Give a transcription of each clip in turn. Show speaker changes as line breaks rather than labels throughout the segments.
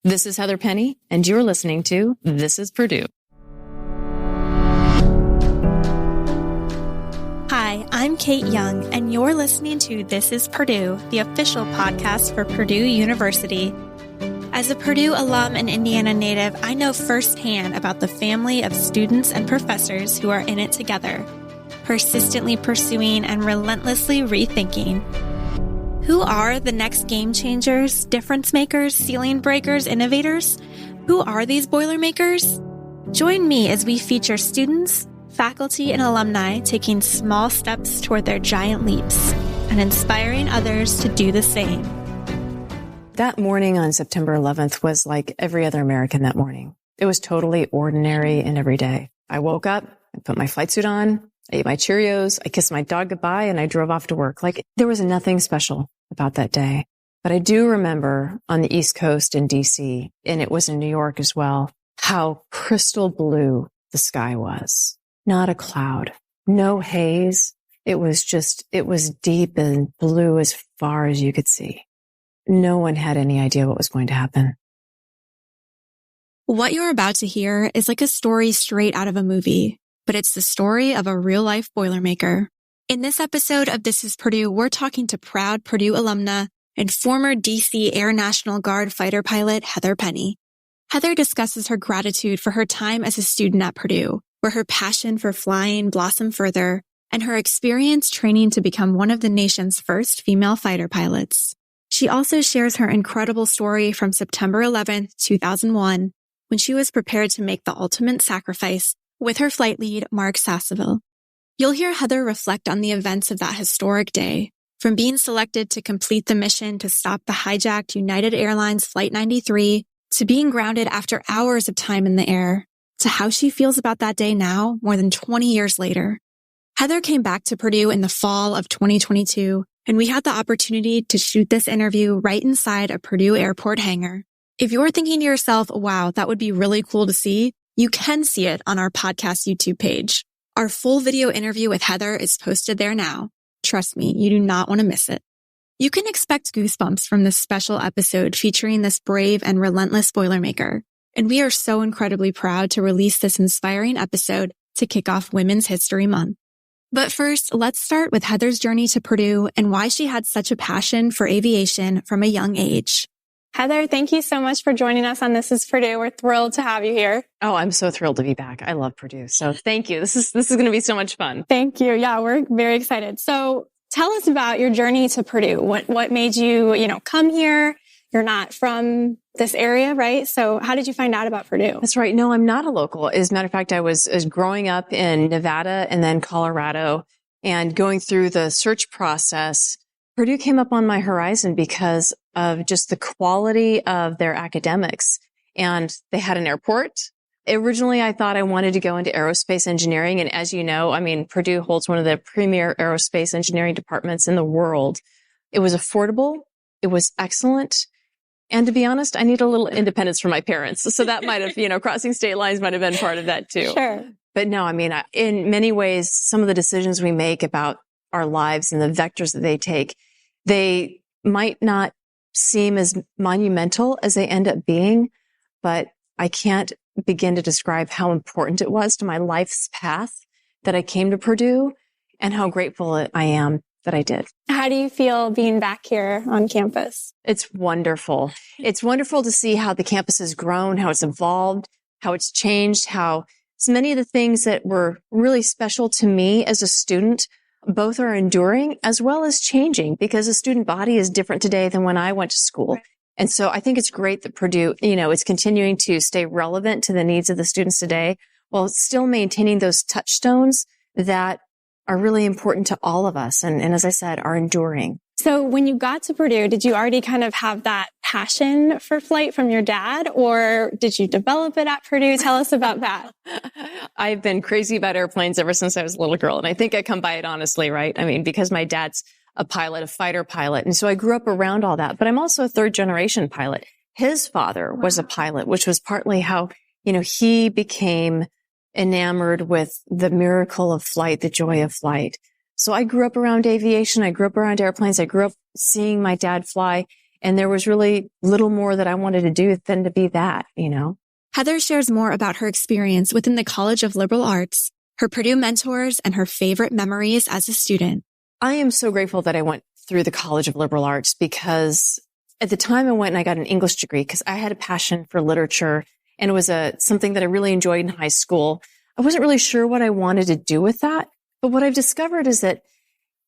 This is Heather Penney, and you're listening to This is Purdue.
Hi, I'm Kate Young, and you're listening to This is Purdue, the official podcast for Purdue University. As a Purdue alum and Indiana native, I know firsthand about the family of students and professors who are in it together, persistently pursuing and relentlessly rethinking. Who are the next game changers, difference makers, ceiling breakers, innovators? Who are these Boilermakers? Join me as we feature students, faculty, and alumni taking small steps toward their giant leaps and inspiring others to do the same.
That morning on September 11th was like every other American that morning. It was totally ordinary and everyday. I woke up, I put my flight suit on, I ate my Cheerios, I kissed my dog goodbye, and I drove off to work. Like, there was nothing special about that day. But I do remember on the East Coast in DC, and it was in New York as well, how crystal blue the sky was. Not a cloud, no haze. It was deep and blue as far as you could see. No one had any idea what was going to happen.
What you're about to hear is like a story straight out of a movie, but it's the story of a real-life Boilermaker. In this episode of This is Purdue, we're talking to proud Purdue alumna and former DC Air National Guard fighter pilot Heather Penney. Heather discusses her gratitude for her time as a student at Purdue, where her passion for flying blossomed further, and her experience training to become one of the nation's first female fighter pilots. She also shares her incredible story from September 11th, 2001, when she was prepared to make the ultimate sacrifice with her flight lead, Mark Sasseville. You'll hear Heather reflect on the events of that historic day, from being selected to complete the mission to stop the hijacked United Airlines Flight 93, to being grounded after hours of time in the air, to how she feels about that day now, more than 20 years later. Heather came back to Purdue in the fall of 2022, and we had the opportunity to shoot this interview right inside a Purdue airport hangar. If you're thinking to yourself, wow, that would be really cool to see, you can see it on our podcast YouTube page. Our full video interview with Heather is posted there now. Trust me, you do not want to miss it. You can expect goosebumps from this special episode featuring this brave and relentless Boilermaker. And we are so incredibly proud to release this inspiring episode to kick off Women's History Month. But first, let's start with Heather's journey to Purdue and why she had such a passion for aviation from a young age. Heather, thank you so much for joining us on This is Purdue. We're thrilled to have you here.
Oh, I'm so thrilled to be back. I love Purdue. So thank you. This is going to be so much fun.
Thank you. Yeah, we're very excited. So tell us about your journey to Purdue. What made you, come here? You're not from this area, right? So how did you find out about Purdue?
That's right. No, I'm not a local. As a matter of fact, I was growing up in Nevada and then Colorado and going through the search process. Purdue came up on my horizon because of just the quality of their academics. And they had an airport. Originally, I thought I wanted to go into aerospace engineering. And as you know, Purdue holds one of the premier aerospace engineering departments in the world. It was affordable. It was excellent. And to be honest, I need a little independence from my parents. So that might have, crossing state lines might have been part of that too.
Sure.
But no, in many ways, some of the decisions we make about our lives and the vectors that they take, they might not seem as monumental as they end up being, but I can't begin to describe how important it was to my life's path that I came to Purdue and how grateful I am that I did.
How do you feel being back here on campus?
It's wonderful. It's wonderful to see how the campus has grown, how it's evolved, how it's changed, how so many of the things that were really special to me as a student both are enduring as well as changing because the student body is different today than when I went to school. Right. And so I think it's great that Purdue, is continuing to stay relevant to the needs of the students today while still maintaining those touchstones that are really important to all of us. And as I said, are enduring.
So when you got to Purdue, did you already kind of have that passion for flight from your dad, or did you develop it at Purdue? Tell us about that.
I've been crazy about airplanes ever since I was a little girl. And I think I come by it honestly, right? Because my dad's a pilot, a fighter pilot. And so I grew up around all that, but I'm also a third generation pilot. His father was a pilot, which was partly how, he became enamored with the miracle of flight, the joy of flight. So I grew up around aviation. I grew up around airplanes. I grew up seeing my dad fly. And there was really little more that I wanted to do than to be that,
Heather shares more about her experience within the College of Liberal Arts, her Purdue mentors, and her favorite memories as a student.
I am so grateful that I went through the College of Liberal Arts because at the time I went and I got an English degree because I had a passion for literature and it was something that I really enjoyed in high school. I wasn't really sure what I wanted to do with that. But what I've discovered is that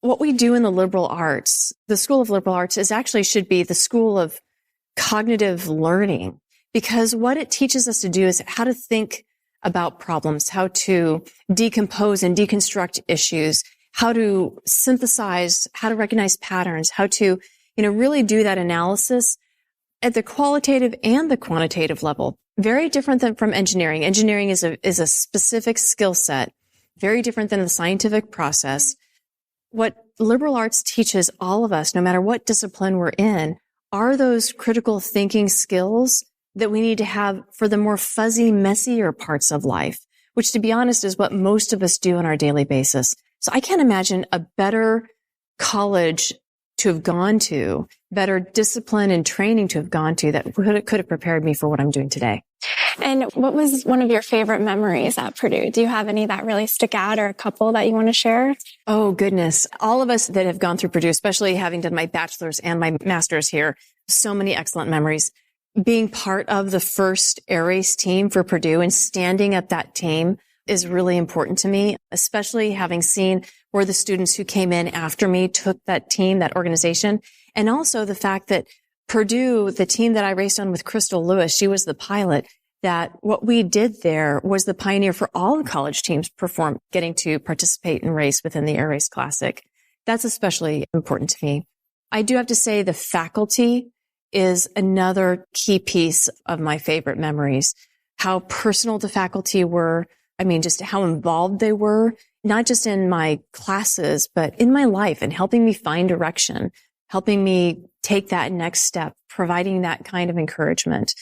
what we do in the liberal arts, the School of Liberal Arts should be the school of cognitive learning, because what it teaches us to do is how to think about problems, how to decompose and deconstruct issues, how to synthesize, how to recognize patterns, how to, really do that analysis at the qualitative and the quantitative level. Very different than from engineering. Engineering is a specific skill set, very different than the scientific process. What liberal arts teaches all of us, no matter what discipline we're in, are those critical thinking skills that we need to have for the more fuzzy, messier parts of life, which, to be honest, is what most of us do on our daily basis. So I can't imagine a better college to have gone to, better discipline and training to have gone to that could have prepared me for what I'm doing today.
And what was one of your favorite memories at Purdue? Do you have any that really stick out or a couple that you want to share?
Oh, goodness. All of us that have gone through Purdue, especially having done my bachelor's and my master's here, so many excellent memories. Being part of the first air race team for Purdue and standing at that team is really important to me, especially having seen where the students who came in after me took that team, that organization. And also the fact that Purdue, the team that I raced on with Crystal Lewis, she was the pilot, that what we did there was the pioneer for all the college teams getting to participate and race within the Air Race Classic. That's especially important to me. I do have to say the faculty is another key piece of my favorite memories. How personal the faculty were. I mean, just how involved they were, not just in my classes, but in my life and helping me find direction, helping me take that next step, providing that kind of encouragement.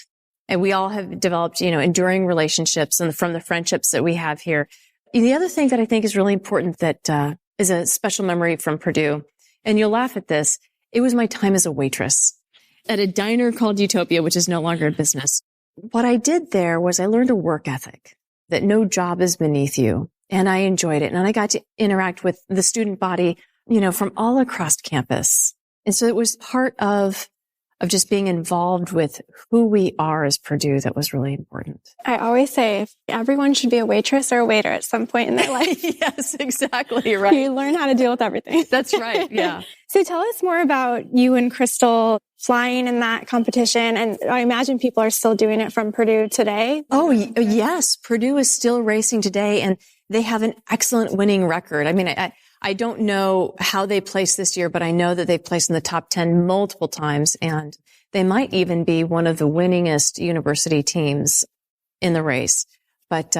And we all have developed, enduring relationships and from the friendships that we have here. The other thing that I think is really important that is a special memory from Purdue, and you'll laugh at this, it was my time as a waitress at a diner called Utopia, which is no longer in business. What I did there was I learned a work ethic, that no job is beneath you. And I enjoyed it. And I got to interact with the student body, from all across campus. And so it was part of just being involved with who we are as Purdue that was really important.
I always say everyone should be a waitress or a waiter at some point in their life.
Yes, exactly right.
You learn how to deal with everything.
That's right. Yeah.
So tell us more about you and Crystal flying in that competition. And I imagine people are still doing it from Purdue today.
Oh, yes. Purdue is still racing today and they have an excellent winning record. I mean, I don't know how they placed this year, but I know that they've placed in the top 10 multiple times, and they might even be one of the winningest university teams in the race. But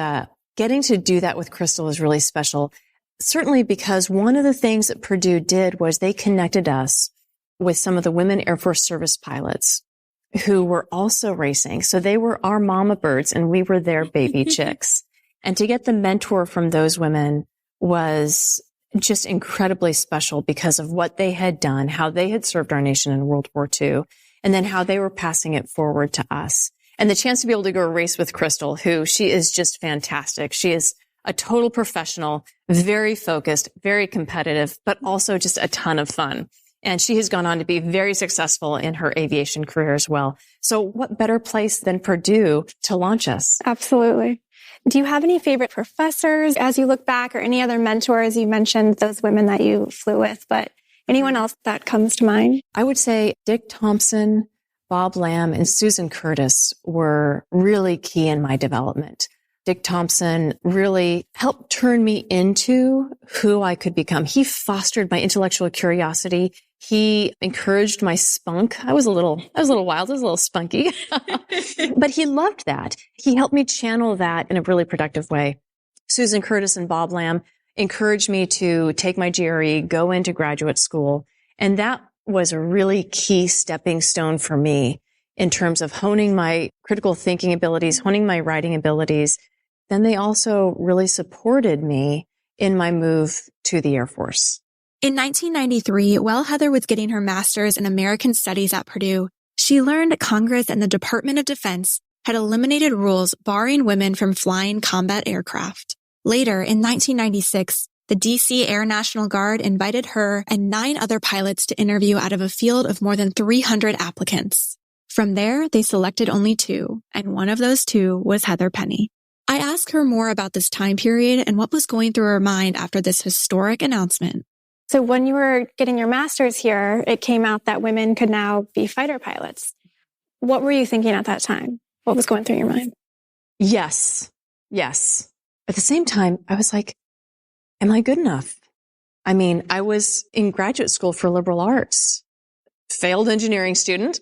getting to do that with Crystal is really special, certainly because one of the things that Purdue did was they connected us with some of the women Air Force service pilots who were also racing. So they were our mama birds, and we were their baby chicks. And to get the mentor from those women was just incredibly special because of what they had done, how they had served our nation in World War II, and then how they were passing it forward to us. And the chance to be able to go race with Crystal, who she is just fantastic. She is a total professional, very focused, very competitive, but also just a ton of fun. And she has gone on to be very successful in her aviation career as well. So what better place than Purdue to launch us?
Absolutely. Do you have any favorite professors as you look back, or any other mentors? You mentioned those women that you flew with, but anyone else that comes to mind?
I would say Dick Thompson, Bob Lamb, and Susan Curtis were really key in my development. Dick Thompson really helped turn me into who I could become. He fostered my intellectual curiosity. He encouraged my spunk. I was a little wild. I was a little spunky, but he loved that. He helped me channel that in a really productive way. Susan Curtis and Bob Lamb encouraged me to take my GRE, go into graduate school. And that was a really key stepping stone for me in terms of honing my critical thinking abilities, honing my writing abilities. Then they also really supported me in my move to the Air Force.
In 1993, while Heather was getting her master's in American Studies at Purdue, she learned Congress and the Department of Defense had eliminated rules barring women from flying combat aircraft. Later, in 1996, the D.C. Air National Guard invited her and 9 other pilots to interview out of a field of more than 300 applicants. From there, they selected only 2, and one of those 2 was Heather Penney. I asked her more about this time period and what was going through her mind after this historic announcement.
So when you were getting your master's here, it came out that women could now be fighter pilots. What were you thinking at that time? What was going through your mind?
Yes. At the same time, I was like, am I good enough? I mean, I was in graduate school for liberal arts, failed engineering student.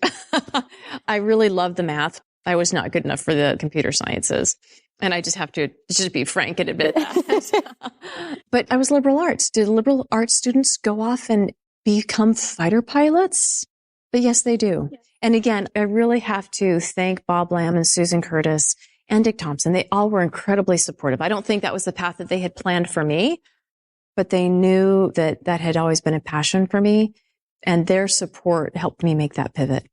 I really loved the math. I was not good enough for the computer sciences. And I just have to just be frank and admit that. But I was liberal arts. Did liberal arts students go off and become fighter pilots? But yes, they do. Yes. And again, I really have to thank Bob Lamb and Susan Curtis and Dick Thompson. They all were incredibly supportive. I don't think that was the path that they had planned for me, but they knew that that had always been a passion for me, and their support helped me make that pivot.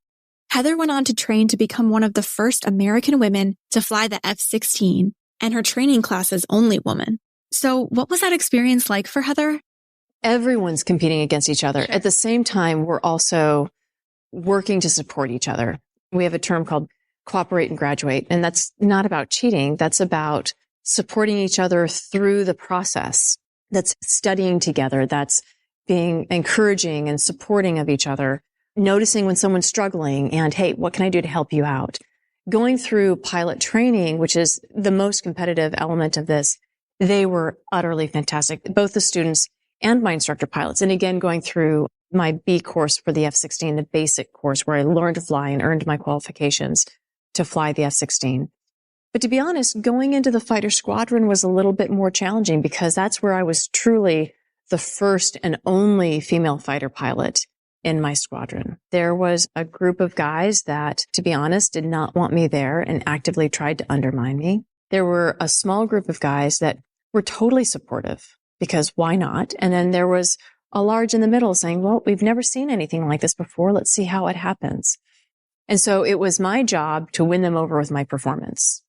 Heather went on to train to become one of the first American women to fly the F-16, and her training class's only woman. So what was that experience like for Heather?
Everyone's competing against each other. Sure. At the same time, we're also working to support each other. We have a term called cooperate and graduate, and that's not about cheating. That's about supporting each other through the process. That's studying together. That's being encouraging and supporting of each other, noticing when someone's struggling and, hey, what can I do to help you out? Going through pilot training, which is the most competitive element of this, they were utterly fantastic, both the students and my instructor pilots. And again, going through my B course for the F-16, the basic course where I learned to fly and earned my qualifications to fly the F-16. But to be honest, going into the fighter squadron was a little bit more challenging because that's where I was truly the first and only female fighter pilot in my squadron. There was a group of guys that, to be honest, did not want me there and actively tried to undermine me. There were a small group of guys that were totally supportive because why not? And then there was a large in the middle saying, well, we've never seen anything like this before. Let's see how it happens. And so it was my job to win them over with my performance,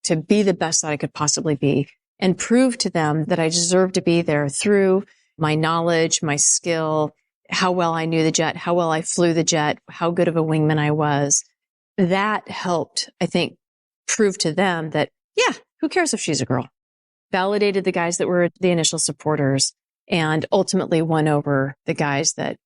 to be the best that I could possibly be and prove to them that I deserved to be there through my knowledge, my skill, how well I knew the jet, how well I flew the jet, how good of a wingman I was. That helped, I think, prove to them that, yeah, who cares if she's a girl? Validated the guys that were the initial supporters and ultimately won over the guys that,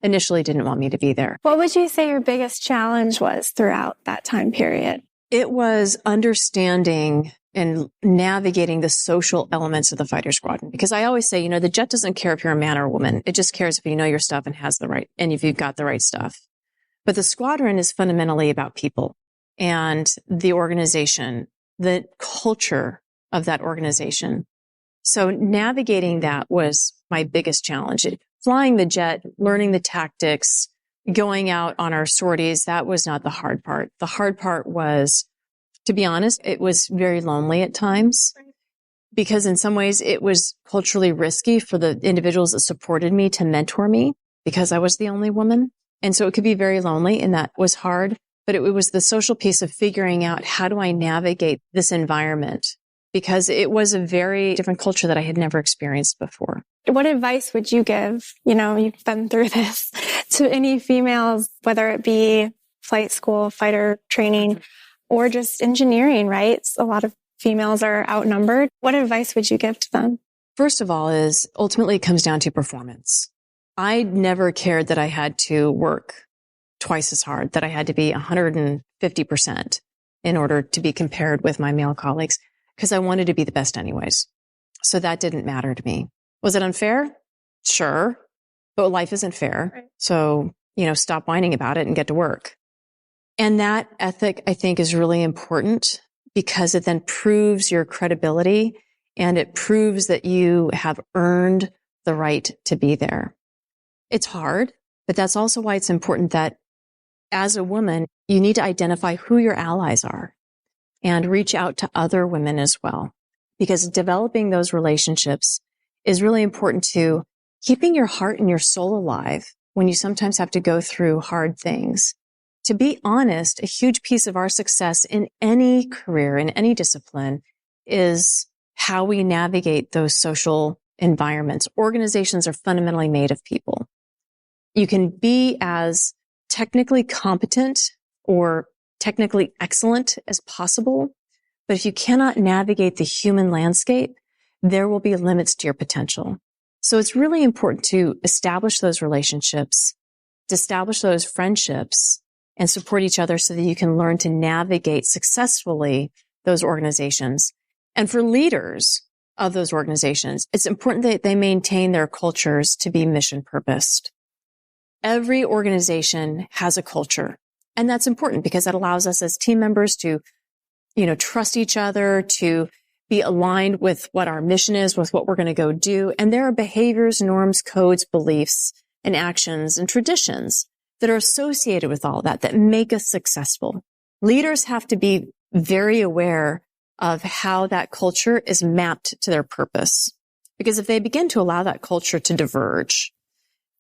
initially didn't want me to be there.
What would you say your biggest challenge was throughout that time period?
It was understanding and navigating the social elements of the fighter squadron. Because I always say, the jet doesn't care if you're a man or a woman. It just cares if you know your stuff and if you've got the right stuff. But the squadron is fundamentally about people and the organization, the culture of that organization. So navigating that was my biggest challenge. Flying the jet, learning the tactics, going out on our sorties, that was not the hard part. The hard part was, to be honest, it was very lonely at times because in some ways it was culturally risky for the individuals that supported me to mentor me because I was the only woman. And so it could be very lonely and that was hard. But it was the social piece of figuring out how do I navigate this environment because it was a very different culture that I had never experienced before.
What advice would you give, you've been through this, to any females, whether it be flight school, fighter training, or just engineering, right? A lot of females are outnumbered. What advice would you give to them?
First of all is ultimately it comes down to performance. I never cared that I had to work twice as hard, that I had to be 150% in order to be compared with my male colleagues because I wanted to be the best anyways. So that didn't matter to me. Was it unfair? Sure. But life isn't fair. Right. So, stop whining about it and get to work. And that ethic, I think, is really important because it then proves your credibility and it proves that you have earned the right to be there. It's hard, but that's also why it's important that as a woman, you need to identify who your allies are and reach out to other women as well, because developing those relationships is really important to keeping your heart and your soul alive when you sometimes have to go through hard things. To be honest, a huge piece of our success in any career, in any discipline, is how we navigate those social environments. Organizations are fundamentally made of people. You can be as technically competent or technically excellent as possible, but if you cannot navigate the human landscape, there will be limits to your potential. So it's really important to establish those relationships, to establish those friendships, and support each other so that you can learn to navigate successfully those organizations. And for leaders of those organizations, it's important that they maintain their cultures to be mission purposed. Every organization has a culture, and that's important because that allows us as team members to, trust each other, to be aligned with what our mission is, with what we're going to go do. And there are behaviors, norms, codes, beliefs, and actions and traditions that are associated with all that make us successful. Leaders have to be very aware of how that culture is mapped to their purpose. Because if they begin to allow that culture to diverge,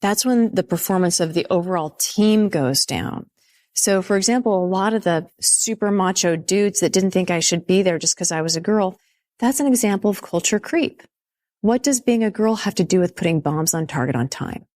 that's when the performance of the overall team goes down. So, for example, a lot of the super macho dudes that didn't think I should be there just because I was a girl, that's an example of culture creep. What does being a girl have to do with putting bombs on target on time?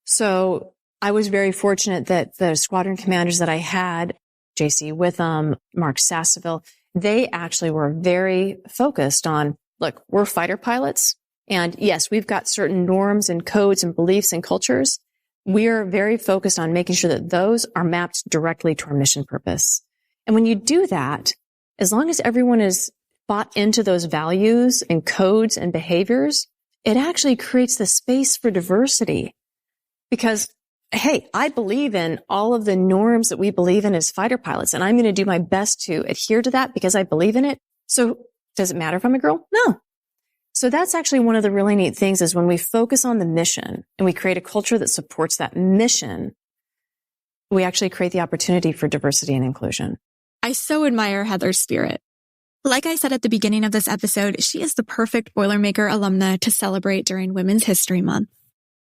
So I was very fortunate that the squadron commanders that I had, J.C. Witham, Mark Sasseville, they actually were very focused on, look, we're fighter pilots. And yes, we've got certain norms and codes and beliefs and cultures. We're very focused on making sure that those are mapped directly to our mission purpose. And when you do that, as long as everyone is bought into those values and codes and behaviors, it actually creates the space for diversity. Because, hey, I believe in all of the norms that we believe in as fighter pilots, and I'm going to do my best to adhere to that because I believe in it. So does it matter if I'm a girl? No. So that's actually one of the really neat things is when we focus on the mission and we create a culture that supports that mission, we actually create the opportunity for diversity and inclusion.
I so admire Heather's spirit. Like I said at the beginning of this episode, she is the perfect Boilermaker alumna to celebrate during Women's History Month.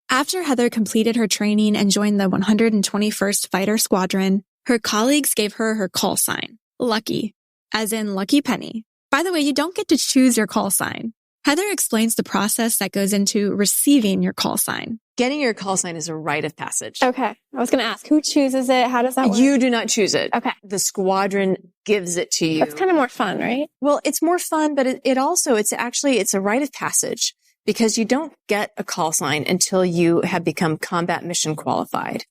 After Heather completed her training and joined the 121st Fighter Squadron, her colleagues gave her her call sign, Lucky, as in Lucky Penny. By the way, you don't get to choose your call sign. Heather explains the process that goes into receiving your call sign.
Getting your call sign is a rite of passage.
Okay. I was going to ask, who chooses it? How does that work?
You do not choose it.
Okay.
The squadron gives it to you.
That's kind of more fun, right?
Well, it's more fun, but it's a rite of passage because you don't get a call sign until you have become combat mission qualified.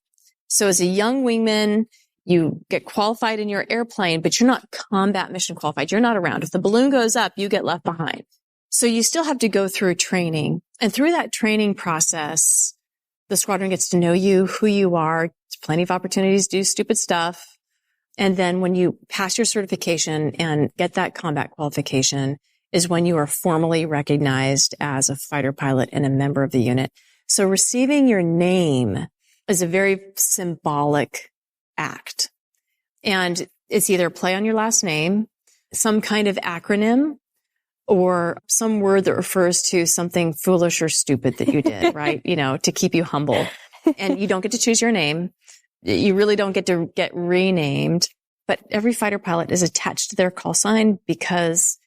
So as a young wingman, you get qualified in your airplane, but you're not combat mission qualified. You're not around. If the balloon goes up, you get left behind. So you still have to go through training. And through that training process, the squadron gets to know you, who you are. There's plenty of opportunities to do stupid stuff. And then when you pass your certification and get that combat qualification is when you are formally recognized as a fighter pilot and a member of the unit. So receiving your name is a very symbolic act. And it's either a play on your last name, some kind of acronym, or some word that refers to something foolish or stupid that you did, right? To keep you humble. And you don't get to choose your name. You really don't get to get renamed. But every fighter pilot is attached to their call sign because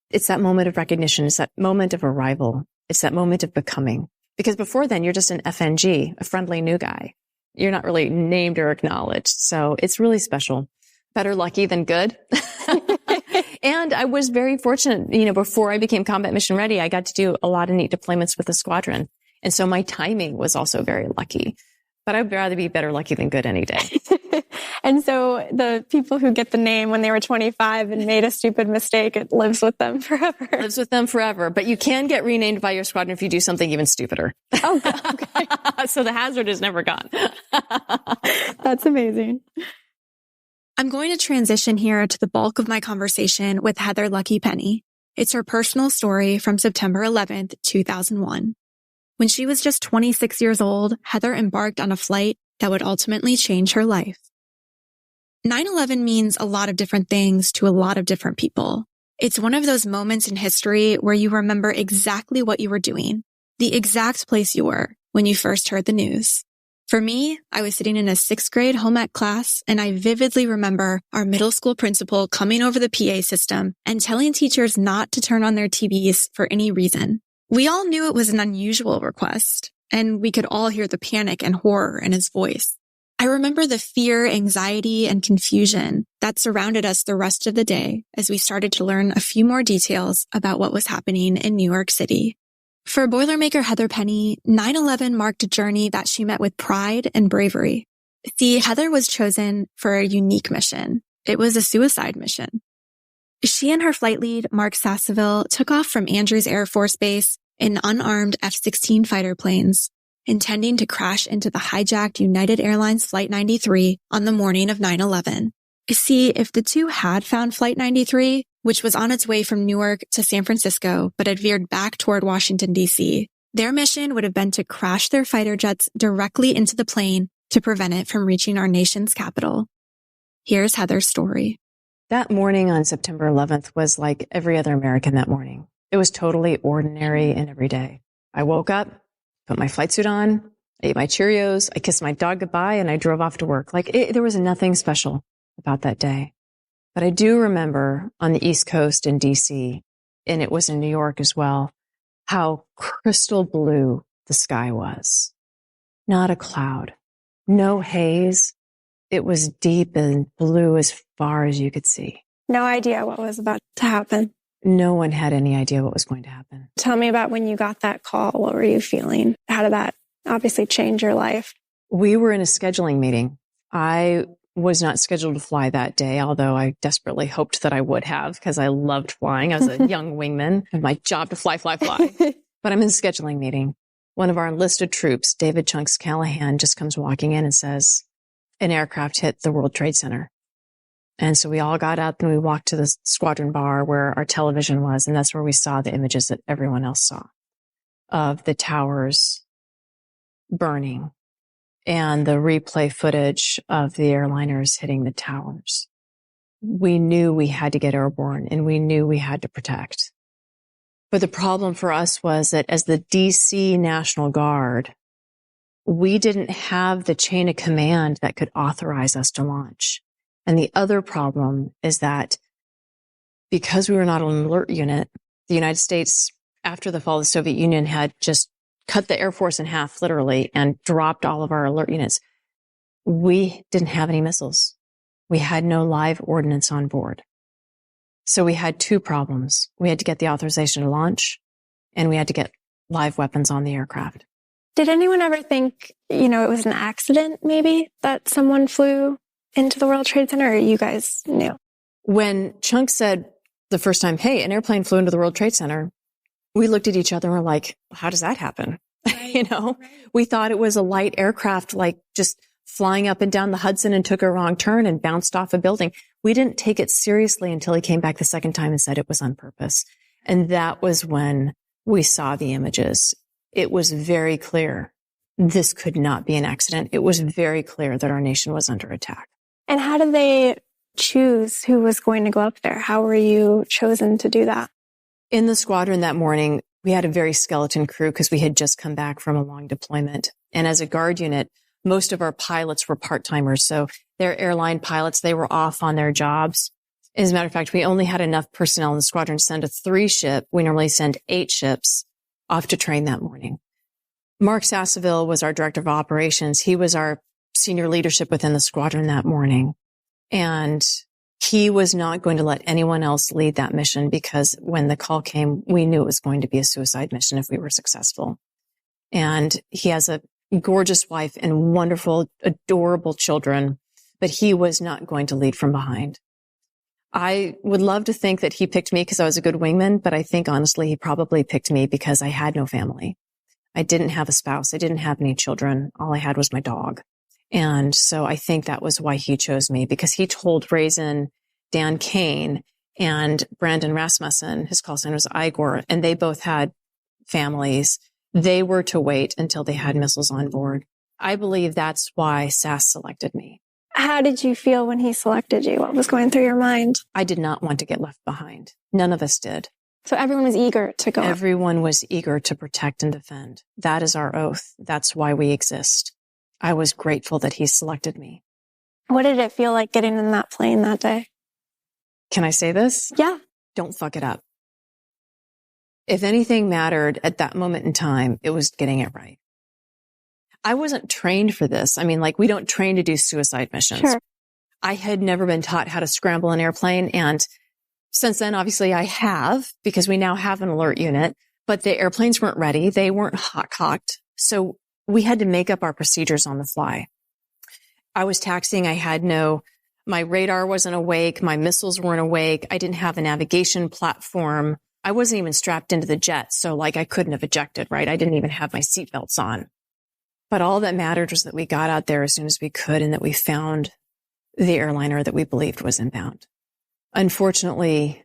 it's that moment of recognition. It's that moment of arrival. It's that moment of becoming. Because before then, you're just an FNG, a friendly new guy. You're not really named or acknowledged. So it's really special. Better lucky than good. And I was very fortunate, before I became combat mission ready, I got to do a lot of neat deployments with the squadron. And so my timing was also very lucky. But I'd rather be better lucky than good any day.
And so the people who get the name when they were 25 and made a stupid mistake, it lives with them forever.
Lives with them forever. But you can get renamed by your squadron if you do something even stupider.
Oh, okay.
So the hazard is never gone.
That's amazing.
I'm going to transition here to the bulk of my conversation with Heather Lucky Penney. It's her personal story from September 11th, 2001. When she was just 26 years old, Heather embarked on a flight that would ultimately change her life. 9/11 means a lot of different things to a lot of different people. It's one of those moments in history where you remember exactly what you were doing. the exact place you were when you first heard the news. For me, I was sitting in a 6th grade home ec class, and I vividly remember our middle school principal coming over the PA system and telling teachers not to turn on their TVs for any reason. We all knew it was an unusual request, and we could all hear the panic and horror in his voice. I remember the fear, anxiety, and confusion that surrounded us the rest of the day as we started to learn a few more details about what was happening in New York City. For Boilermaker Heather Penney, 9/11 marked a journey that she met with pride and bravery. See, Heather was chosen for a unique mission. It was a suicide mission. She and her flight lead, Mark Sasseville, took off from Andrews Air Force Base in unarmed F-16 fighter planes, intending to crash into the hijacked United Airlines Flight 93 on the morning of 9/11. See, if the two had found Flight 93, which was on its way from Newark to San Francisco, but had veered back toward Washington, D.C., their mission would have been to crash their fighter jets directly into the plane to prevent it from reaching our nation's capital. Here's Heather's story.
That morning on September 11th was like every other American that morning. It was totally ordinary and everyday. I woke up, put my flight suit on, I ate my Cheerios, I kissed my dog goodbye, and I drove off to work. There was nothing special about that day. But I do remember on the East Coast in DC, and it was in New York as well, how crystal blue the sky was. Not a cloud, no haze. It was deep and blue as far as you could see.
No idea what was about to happen.
No one had any idea what was going to happen.
Tell me about when you got that call. What were you feeling? How did that obviously change your life?
We were in a scheduling meeting. I was not scheduled to fly that day, although I desperately hoped that I would have because I loved flying. I was a young wingman and my job to fly. But I'm in a scheduling meeting. One of our enlisted troops, David Chunks Callahan, just comes walking in and says, an aircraft hit the World Trade Center. And so we all got up and we walked to the squadron bar where our television was. And that's where we saw the images that everyone else saw of the towers burning and the replay footage of the airliners hitting the towers. We knew we had to get airborne and we knew we had to protect. But the problem for us was that as the DC National Guard, we didn't have the chain of command that could authorize us to launch. And the other problem is that because we were not an alert unit, the United States, after the fall of the Soviet Union, had just cut the Air Force in half, literally, and dropped all of our alert units. We didn't have any missiles. We had no live ordnance on board. So we had two problems. We had to get the authorization to launch, and we had to get live weapons on the aircraft.
Did anyone ever think, it was an accident, maybe, that someone flew into the World Trade Center, or you guys knew?
When Chunk said the first time, hey, an airplane flew into the World Trade Center, we looked at each other and were like, how does that happen? Right, right. We thought it was a light aircraft, just flying up and down the Hudson and took a wrong turn and bounced off a building. We didn't take it seriously until he came back the second time and said it was on purpose. And that was when we saw the images. It was very clear this could not be an accident. It was very clear that our nation was under attack.
And how did they choose who was going to go up there? How were you chosen to do that?
In the squadron that morning, we had a very skeleton crew because we had just come back from a long deployment. And as a guard unit, most of our pilots were part-timers. So they're airline pilots. They were off on their jobs. As a matter of fact, we only had enough personnel in the squadron to send a 3-ship. We normally send 8 ships off to train that morning. Mark Sasseville was our director of operations. He was our senior leadership within the squadron that morning. And he was not going to let anyone else lead that mission because when the call came, we knew it was going to be a suicide mission if we were successful. And he has a gorgeous wife and wonderful, adorable children, but he was not going to lead from behind. I would love to think that he picked me because I was a good wingman, but I think honestly, he probably picked me because I had no family. I didn't have a spouse. I didn't have any children. All I had was my dog. And so I think that was why he chose me, because he told Raisin, Dan Kane, and Brandon Rasmussen, his call sign was Igor, and they both had families. They were to wait until they had missiles on board. I believe that's why SAS selected me.
How did you feel when he selected you? What was going through your mind?
I did not want to get left behind. None of us did.
So everyone was eager to go.
Everyone was eager to protect and defend. That is our oath. That's why we exist. I was grateful that he selected me.
What did it feel like getting in that plane that day?
Can I say this?
Yeah.
Don't fuck it up. If anything mattered at that moment in time, it was getting it right. I wasn't trained for this. I mean, like, we don't train to do suicide missions.
Sure.
I had never been taught how to scramble an airplane. And since then, obviously I have, because we now have an alert unit, but the airplanes weren't ready. They weren't hot cocked. So we had to make up our procedures on the fly. I was taxiing. My radar wasn't awake. My missiles weren't awake. I didn't have a navigation platform. I wasn't even strapped into the jet. So like, I couldn't have ejected, right? I didn't even have my seatbelts on. But all that mattered was that we got out there as soon as we could and that we found the airliner that we believed was inbound. Unfortunately,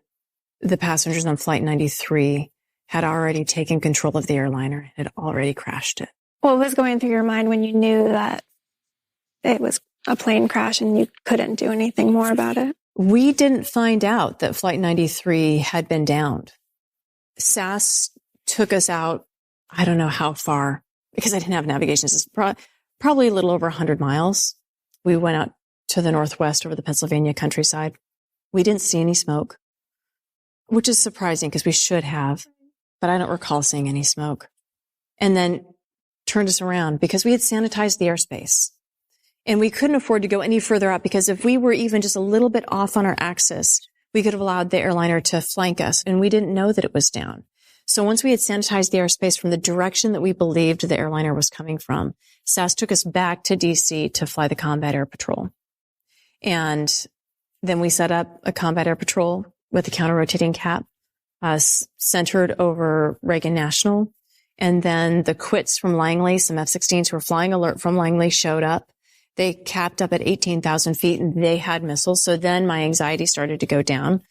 the passengers on Flight 93 had already taken control of the airliner, had already crashed it.
What was going through your mind when you knew that it was a plane crash and you couldn't do anything more about it?
We didn't find out that Flight 93 had been downed. SAS took us out, I don't know how far, because I didn't have navigation system, probably a little over 100 miles. We went out to the northwest over the Pennsylvania countryside. We didn't see any smoke, which is surprising because we should have, but I don't recall seeing any smoke. And then turned us around because we had sanitized the airspace. And we couldn't afford to go any further out because if we were even just a little bit off on our axis, we could have allowed the airliner to flank us, and we didn't know that it was down. So once we had sanitized the airspace from the direction that we believed the airliner was coming from, SAS took us back to DC to fly the Combat Air Patrol. And then we set up a Combat Air Patrol with a counter-rotating cap, centered over Reagan National. And then the quits from Langley, some F-16s who were flying alert from Langley, showed up. They capped up at 18,000 feet and they had missiles. So then my anxiety started to go down.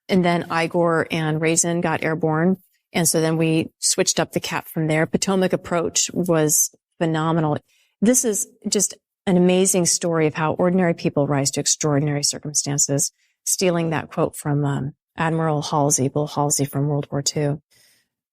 And then Igor and Raisin got airborne. And so then we switched up the cap from there. Potomac approach was phenomenal. This is just an amazing story of how ordinary people rise to extraordinary circumstances. Stealing that quote from Admiral Halsey, Bull Halsey from World War II.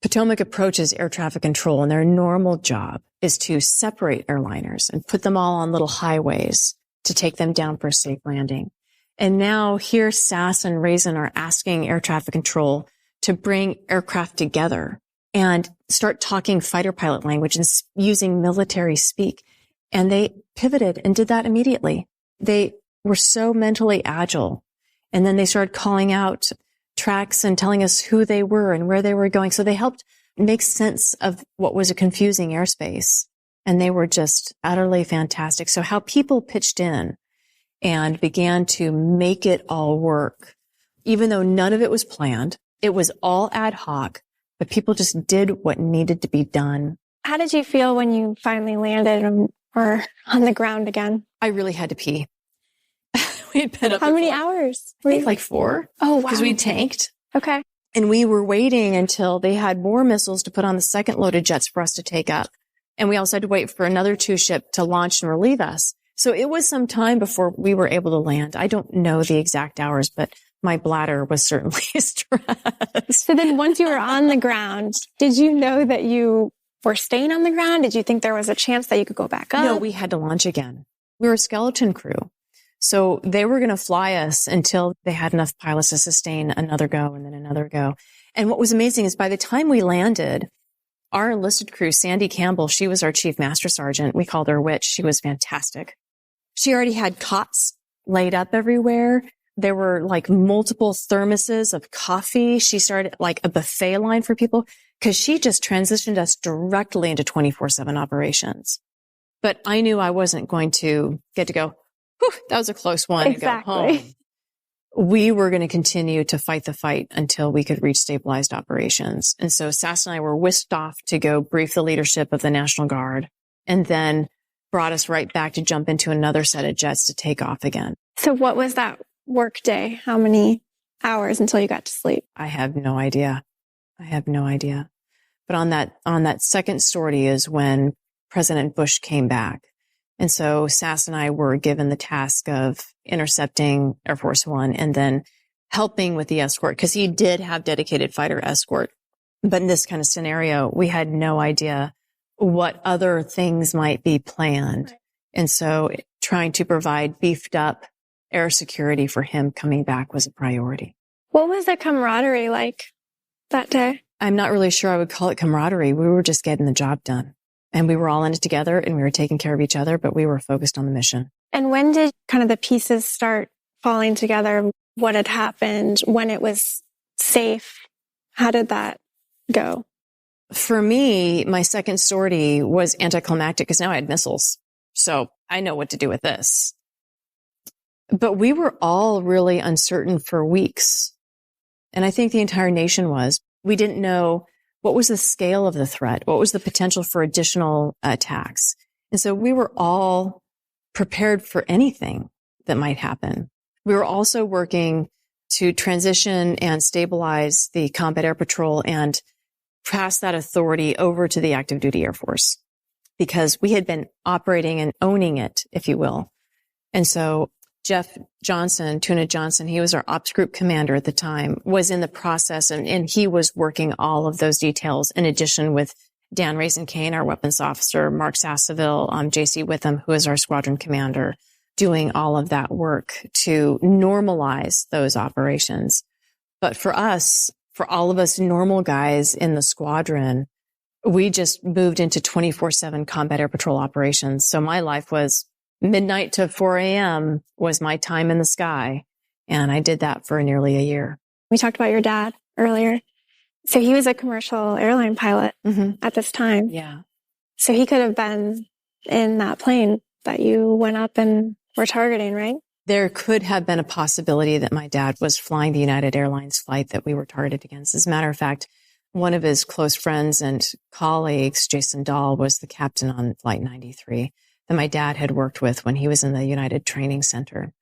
Potomac approaches air traffic control, and their normal job is to separate airliners and put them all on little highways to take them down for a safe landing. And now here SAS and Raisin are asking air traffic control to bring aircraft together and start talking fighter pilot language and using military speak. And they pivoted and did that immediately. They were so mentally agile. And then they started calling out tracks and telling us who they were and where they were going. So they helped make sense of what was a confusing airspace. And they were just utterly fantastic. So how people pitched in and began to make it all work, even though none of it was planned, it was all ad hoc, but people just did what needed to be done.
How did you feel when you finally landed or on the ground again?
I really had to pee. We'd been up.
How many hours?
I think like 4.
Oh, wow.
Because we tanked.
Okay.
And we were waiting until they had more missiles to put on the second loaded jets for us to take up. And we also had to wait for another 2 ship to launch and relieve us. So it was some time before we were able to land. I don't know the exact hours, but my bladder was certainly stressed.
So then once you were on the ground, did you know that you were staying on the ground? Did you think there was a chance that you could go back up?
No, we had to launch again. We were a skeleton crew. So they were going to fly us until they had enough pilots to sustain another go and then another go. And what was amazing is by the time we landed, our enlisted crew, Sandy Campbell, she was our chief master sergeant. We called her a witch. She was fantastic. She already had cots laid up everywhere. There were like multiple thermoses of coffee. She started like a buffet line for people because she just transitioned us directly into 24/7 operations. But I knew I wasn't going to get to go, whew, that was a close one.
Exactly.
And go home. We were going to continue to fight the fight until we could reach stabilized operations. And so Sass and I were whisked off to go brief the leadership of the National Guard and then brought us right back to jump into another set of jets to take off again.
So what was that work day? How many hours until you got to sleep?
I have no idea. But on that second sortie is when President Bush came back. And so Sass and I were given the task of intercepting Air Force One and then helping with the escort because he did have dedicated fighter escort. But in this kind of scenario, we had no idea what other things might be planned. And so trying to provide beefed up air security for him coming back was a priority.
What was the camaraderie like that day?
I'm not really sure I would call it camaraderie. We were just getting the job done. And we were all in it together and we were taking care of each other, but we were focused on the mission.
And when did kind of the pieces start falling together? What had happened? When it was safe? How did that go?
For me, my second sortie was anticlimactic because now I had missiles. So I know what to do with this. But we were all really uncertain for weeks. And I think the entire nation was. We didn't know what was the scale of the threat, what was the potential for additional attacks. And so we were all prepared for anything that might happen. We were also working to transition and stabilize the Combat Air Patrol and pass that authority over to the Active Duty Air Force because we had been operating and owning it, if you will. And so Jeff Johnson, Tuna Johnson, he was our ops group commander at the time, was in the process and he was working all of those details in addition with Dan Raisin-Kane, our weapons officer, Mark Sasseville, JC Witham, who is our squadron commander, doing all of that work to normalize those operations. But for us, for all of us normal guys in the squadron, we just moved into 24/7 combat air patrol operations. So my life was midnight to 4 a.m. was my time in the sky. And I did that for nearly a year.
We talked about your dad earlier. So he was a commercial airline pilot at this time.
Yeah.
So he could have been in that plane that you went up and were targeting, right?
There could have been a possibility that my dad was flying the United Airlines flight that we were targeted against. As a matter of fact, one of his close friends and colleagues, Jason Dahl, was the captain on Flight 93 that my dad had worked with when he was in the United Training Center.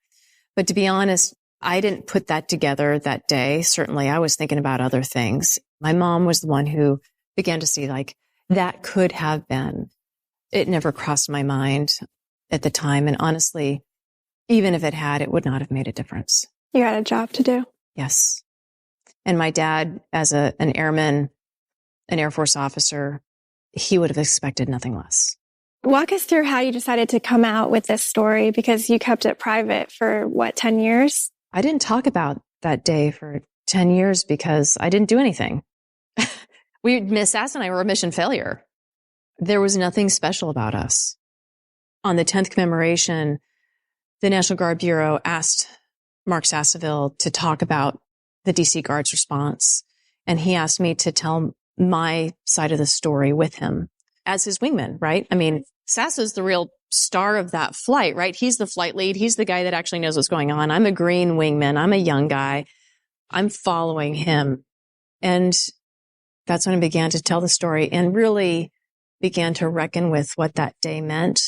But to be honest, I didn't put that together that day. Certainly, I was thinking about other things. My mom was the one who began to see, like, that could have been. It never crossed my mind at the time. And honestly, even if it had, it would not have made a difference.
You had a job to do.
Yes. And my dad, as an airman, an Air Force officer, he would have expected nothing less.
Walk us through how you decided to come out with this story, because you kept it private for, 10 years?
I didn't talk about that day for 10 years because I didn't do anything. Miss Sass and I were a mission failure. There was nothing special about us. On the 10th commemoration, the National Guard Bureau asked Mark Sasseville to talk about the DC Guard's response. And he asked me to tell my side of the story with him as his wingman, right? I mean, Sass is the real star of that flight, right? He's the flight lead. He's the guy that actually knows what's going on. I'm a green wingman. I'm a young guy. I'm following him. And that's when I began to tell the story and really began to reckon with what that day meant,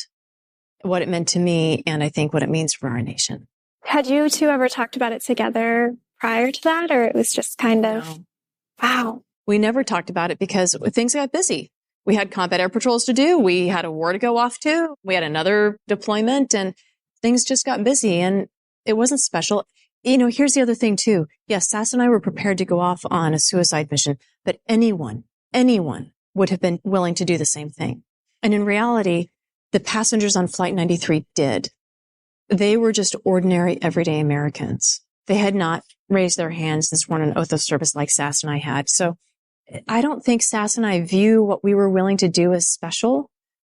what it meant to me, and I think what it means for our nation.
Had you two ever talked about it together prior to that, or it was just kind of,
No.
Wow.
We never talked about it because things got busy. We had combat air patrols to do. We had a war to go off to. We had another deployment and things just got busy and it wasn't special. You know, here's the other thing too. Yes, Sass and I were prepared to go off on a suicide mission, but anyone would have been willing to do the same thing. And in reality, the passengers on Flight 93 did. They were just ordinary, everyday Americans. They had not raised their hands and sworn an oath of service like Sass and I had. So I don't think Sass and I view what we were willing to do as special.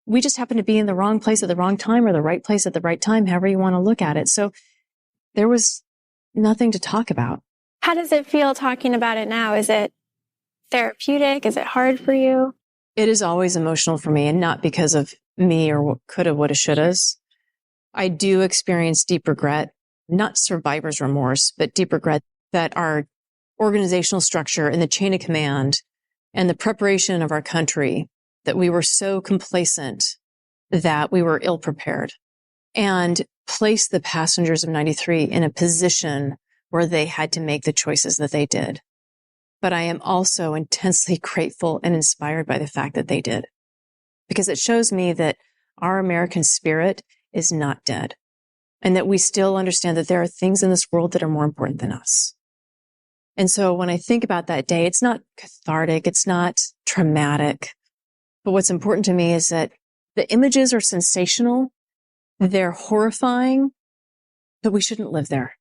We just happened to be in the wrong place at the wrong time or the right place at the right time, however you want to look at it. So there was nothing to talk about.
How does it feel talking about it now? Is it therapeutic? Is it hard for you?
It is always emotional for me, and not because of me or what coulda, woulda, shouldas. I do experience deep regret, not survivor's remorse, but deep regret that our organizational structure and the chain of command and the preparation of our country, that we were so complacent that we were ill prepared and placed the passengers of 93 in a position where they had to make the choices that they did. But I am also intensely grateful and inspired by the fact that they did, because it shows me that our American spirit is not dead and that we still understand that there are things in this world that are more important than us. And so when I think about that day, it's not cathartic. It's not traumatic. But what's important to me is that the images are sensational. They're horrifying, but we shouldn't live there,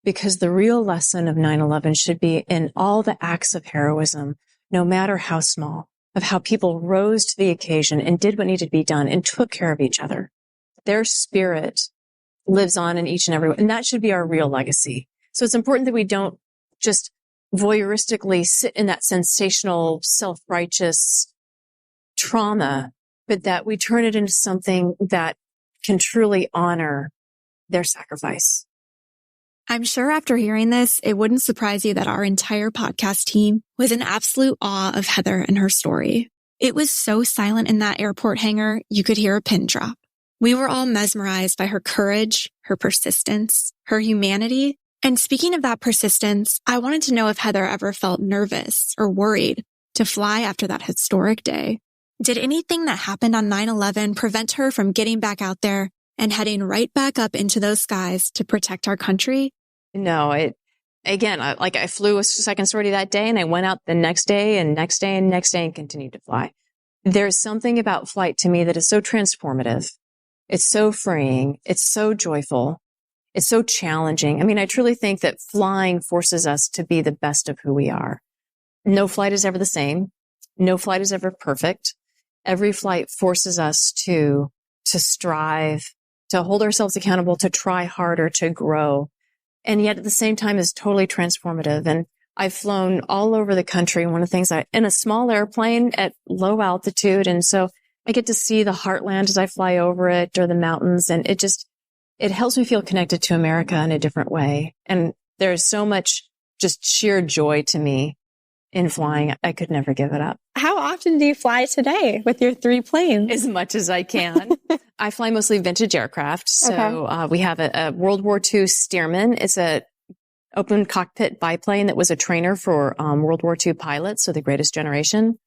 because the real lesson of 9/11 should be in all the acts of heroism, no matter how small, of how people rose to the occasion and did what needed to be done and took care of each other. Their spirit lives on in each and every one. And that should be our real legacy. So it's important that we don't just voyeuristically sit in that sensational, self-righteous trauma, but that we turn it into something that can truly honor their sacrifice.
I'm sure after hearing this, it wouldn't surprise you that our entire podcast team was in absolute awe of Heather and her story. It was so silent in that airport hangar, you could hear a pin drop. We were all mesmerized by her courage, her persistence, her humanity. And speaking of that persistence, I wanted to know if Heather ever felt nervous or worried to fly after that historic day. Did anything that happened on 9/11 prevent her from getting back out there and heading right back up into those skies to protect our country?
No, I flew a second sortie that day, and I went out the next day and next day and next day and continued to fly. There's something about flight to me that is so transformative. It's so freeing. It's so joyful. It's so challenging. I mean, I truly think that flying forces us to be the best of who we are. No flight is ever the same. No flight is ever perfect. Every flight forces us to strive, to hold ourselves accountable, to try harder, to grow. And yet at the same time is totally transformative. And I've flown all over the country. One of the things in a small airplane at low altitude. And so I get to see the heartland as I fly over it, or the mountains. And it helps me feel connected to America in a different way. And there's so much just sheer joy to me in flying. I could never give it up.
How often do you fly today with your 3 planes?
As much as I can. I fly mostly vintage aircraft. So we have a World War II Stearman. It's a open cockpit biplane that was a trainer for World War II pilots, so the greatest generation.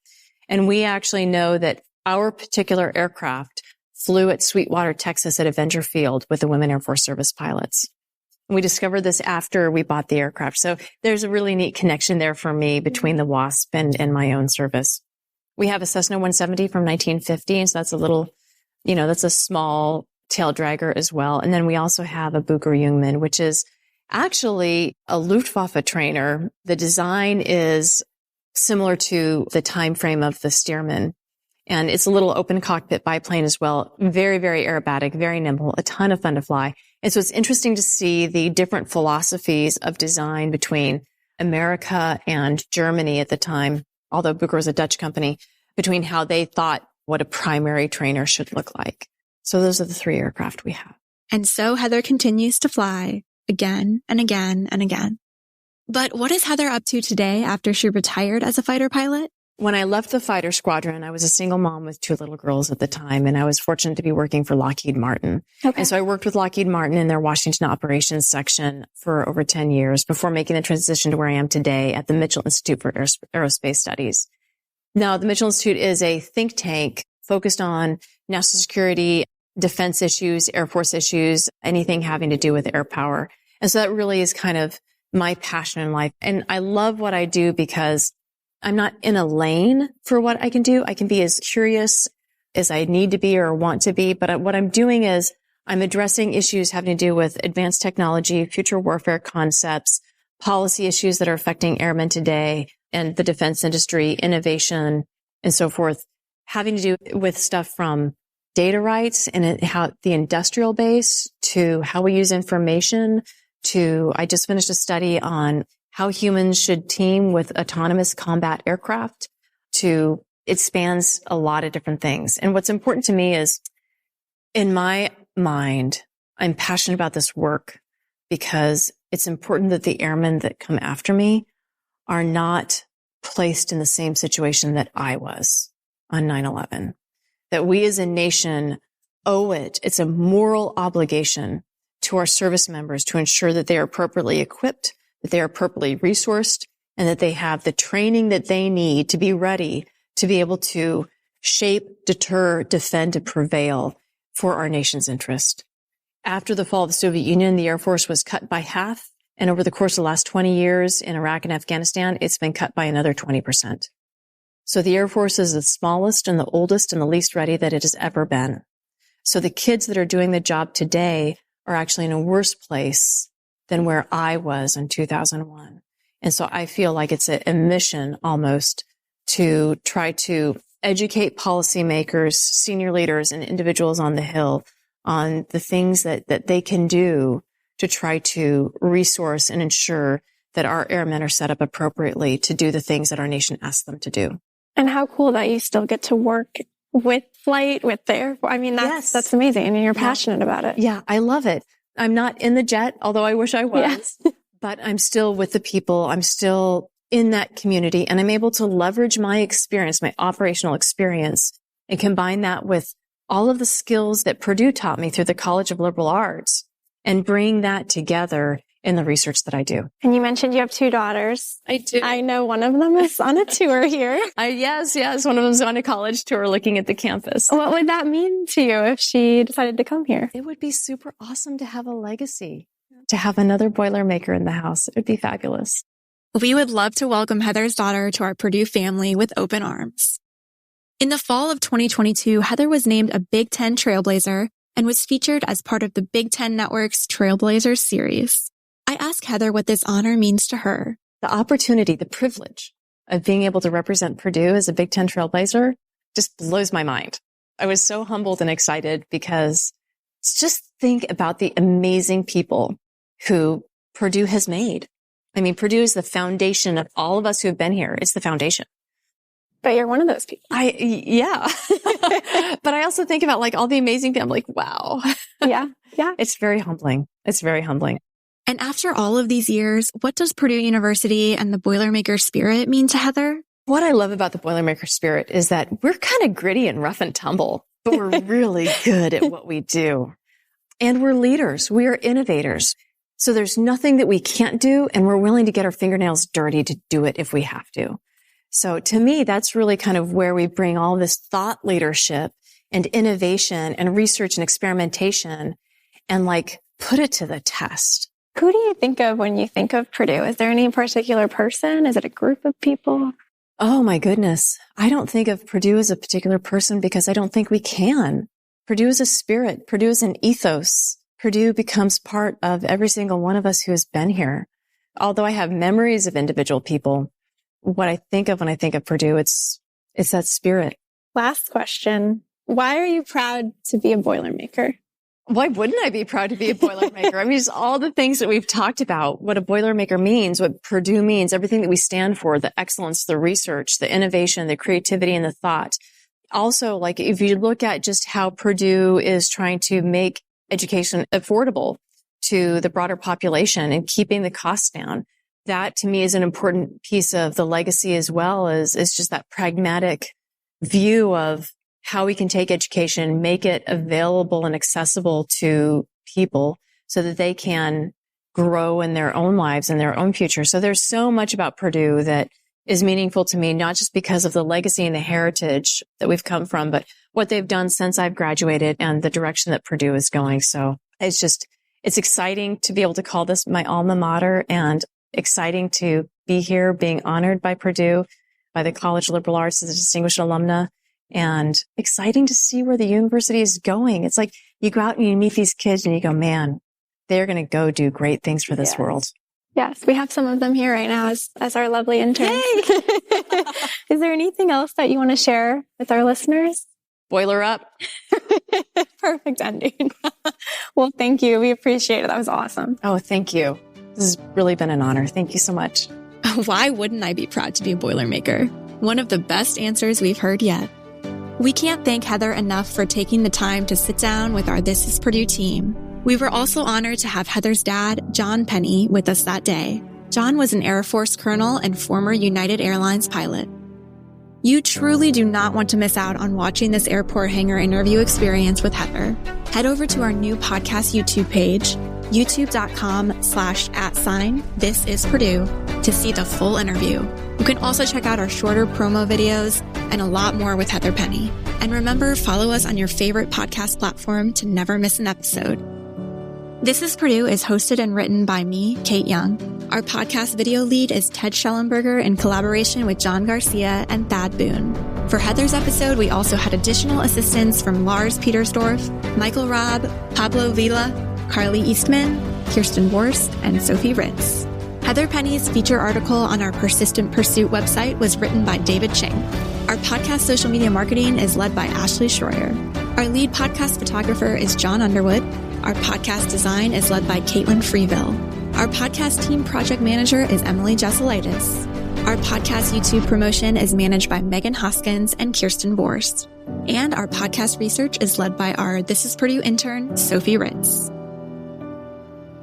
And we actually know that our particular aircraft flew at Sweetwater, Texas at Avenger Field with the Women Air Force Service pilots. And we discovered this after we bought the aircraft. So there's a really neat connection there for me between the WASP and my own service. We have a Cessna 170 from 1950. And so that's a little, that's a small tail dragger as well. And then we also have a Booker Jungmann, which is actually a Luftwaffe trainer. The design is similar to the time frame of the Stearman. And it's a little open cockpit biplane as well. Very, very aerobatic, very nimble, a ton of fun to fly. And so it's interesting to see the different philosophies of design between America and Germany at the time, although Booker was a Dutch company, between how they thought what a primary trainer should look like. So those are the 3 aircraft we have.
And so Heather continues to fly again and again and again. But what is Heather up to today after she retired as a fighter pilot?
When I left the fighter squadron, I was a single mom with 2 little girls at the time, and I was fortunate to be working for Lockheed Martin. Okay. And so I worked with Lockheed Martin in their Washington operations section for over 10 years before making the transition to where I am today at the Mitchell Institute for Aerospace Studies. Now, the Mitchell Institute is a think tank focused on national security, defense issues, Air Force issues, anything having to do with air power. And so that really is kind of my passion in life. And I love what I do because I'm not in a lane for what I can do. I can be as curious as I need to be or want to be. But what I'm doing is I'm addressing issues having to do with advanced technology, future warfare concepts, policy issues that are affecting airmen today and the defense industry, innovation, and so forth, having to do with stuff from data rights and how the industrial base to how we use information to, I just finished a study on how humans should team with autonomous combat aircraft to, it spans a lot of different things. And what's important to me is, in my mind, I'm passionate about this work because it's important that the airmen that come after me are not placed in the same situation that I was on 9/11. That we as a nation owe it. It's a moral obligation to our service members to ensure that they are appropriately equipped, that they are appropriately resourced, and that they have the training that they need to be ready to be able to shape, deter, defend, and prevail for our nation's interest. After the fall of the Soviet Union, the Air Force was cut by half And over the course of the last 20 years in Iraq and Afghanistan, it's been cut by another 20%. So the Air Force is the smallest and the oldest and the least ready that it has ever been. So the kids that are doing the job today are actually in a worse place than where I was in 2001. And so I feel like it's a mission almost to try to educate policymakers, senior leaders, and individuals on the Hill on the things that they can do to try to resource and ensure that our airmen are set up appropriately to do the things that our nation asks them to do.
And how cool that you still get to work with flight, with the Air Force. I mean, that's amazing. I mean, you're passionate about it.
Yeah, I love it. I'm not in the jet, although I wish I was, but I'm still with the people. I'm still in that community, and I'm able to leverage my experience, my operational experience, and combine that with all of the skills that Purdue taught me through the College of Liberal Arts and bring that together in the research that I do.
And you mentioned you have 2 daughters.
I do.
I know one of them is on a tour here.
Yes. One of them's on a college tour looking at the campus.
What would that mean to you if she decided to come here?
It would be super awesome to have a legacy, to have another Boilermaker in the house. It would be fabulous.
We would love to welcome Heather's daughter to our Purdue family with open arms. In the fall of 2022, Heather was named a Big Ten Trailblazer and was featured as part of the Big Ten Network's Trailblazers series. I asked Heather what this honor means to her.
The opportunity, the privilege of being able to represent Purdue as a Big Ten Trailblazer just blows my mind. I was so humbled and excited because just think about the amazing people who Purdue has made. I mean, Purdue is the foundation of all of us who have been here. It's the foundation.
But you're one of those people.
Yeah. But I also think about like all the amazing people. I'm like, wow.
Yeah.
It's very humbling. It's very humbling.
And after all of these years, what does Purdue University and the Boilermaker spirit mean to Heather?
What I love about the Boilermaker spirit is that we're kind of gritty and rough and tumble, but we're really good at what we do. And we're leaders. We are innovators. So there's nothing that we can't do, and we're willing to get our fingernails dirty to do it if we have to. So to me, that's really kind of where we bring all this thought leadership and innovation and research and experimentation and like put it to the test.
Who do you think of when you think of Purdue? Is there any particular person? Is it a group of people?
Oh my goodness. I don't think of Purdue as a particular person because I don't think we can. Purdue is a spirit. Purdue is an ethos. Purdue becomes part of every single one of us who has been here. Although I have memories of individual people, what I think of when I think of Purdue, it's that spirit.
Last question. Why are you proud to be a Boilermaker?
Why wouldn't I be proud to be a Boilermaker? I mean, just all the things that we've talked about, what a Boilermaker means, what Purdue means, everything that we stand for, the excellence, the research, the innovation, the creativity, and the thought. Also, like if you look at just how Purdue is trying to make education affordable to the broader population and keeping the costs down, that to me is an important piece of the legacy as well as just that pragmatic view of how we can take education, make it available and accessible to people so that they can grow in their own lives and their own future. So there's so much about Purdue that is meaningful to me, not just because of the legacy and the heritage that we've come from, but what they've done since I've graduated and the direction that Purdue is going. So it's exciting to be able to call this my alma mater and exciting to be here being honored by Purdue, by the College of Liberal Arts as a distinguished alumna, and exciting to see where the university is going. It's like you go out and you meet these kids and you go, man, they're going to go do great things for this world.
Yes, we have some of them here right now as our lovely interns.
Hey!
Is there anything else that you want to share with our listeners?
Boiler up.
Perfect ending. Well, thank you. We appreciate it. That was awesome.
Oh, thank you. This has really been an honor. Thank you so much.
Why wouldn't I be proud to be a Boilermaker? One of the best answers we've heard yet. We can't thank Heather enough for taking the time to sit down with our This Is Purdue team. We were also honored to have Heather's dad, John Penney, with us that day. John was an Air Force colonel and former United Airlines pilot. You truly do not want to miss out on watching this airport hangar interview experience with Heather. Head over to our new podcast YouTube page, youtube.com/@ThisIsPurdue to see the full interview. You can also check out our shorter promo videos and a lot more with Heather Penney. And remember, follow us on your favorite podcast platform to never miss an episode. This is Purdue is hosted and written by me, Kate Young. Our podcast video lead is Ted Schellenberger in collaboration with John Garcia and Thad Boone. For Heather's episode, we also had additional assistance from Lars Petersdorf, Michael Robb, Pablo Vila, Carly Eastman, Kirsten Borst, and Sophie Ritz. Heather Penney's feature article on our Persistent Pursuit website was written by David Ching. Our podcast social media marketing is led by Ashley Schroyer. Our lead podcast photographer is John Underwood. Our podcast design is led by Caitlin Freeville. Our podcast team project manager is Emily Jesselaitis. Our podcast YouTube promotion is managed by Megan Hoskins and Kirsten Borst. And our podcast research is led by our This is Purdue intern, Sophie Ritz.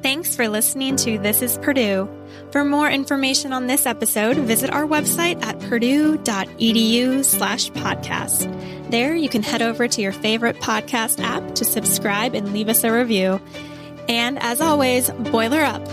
Thanks for listening to This is Purdue. For more information on this episode, visit our website at purdue.edu/podcast. There you can head over to your favorite podcast app to subscribe and leave us a review. And as always, boiler up.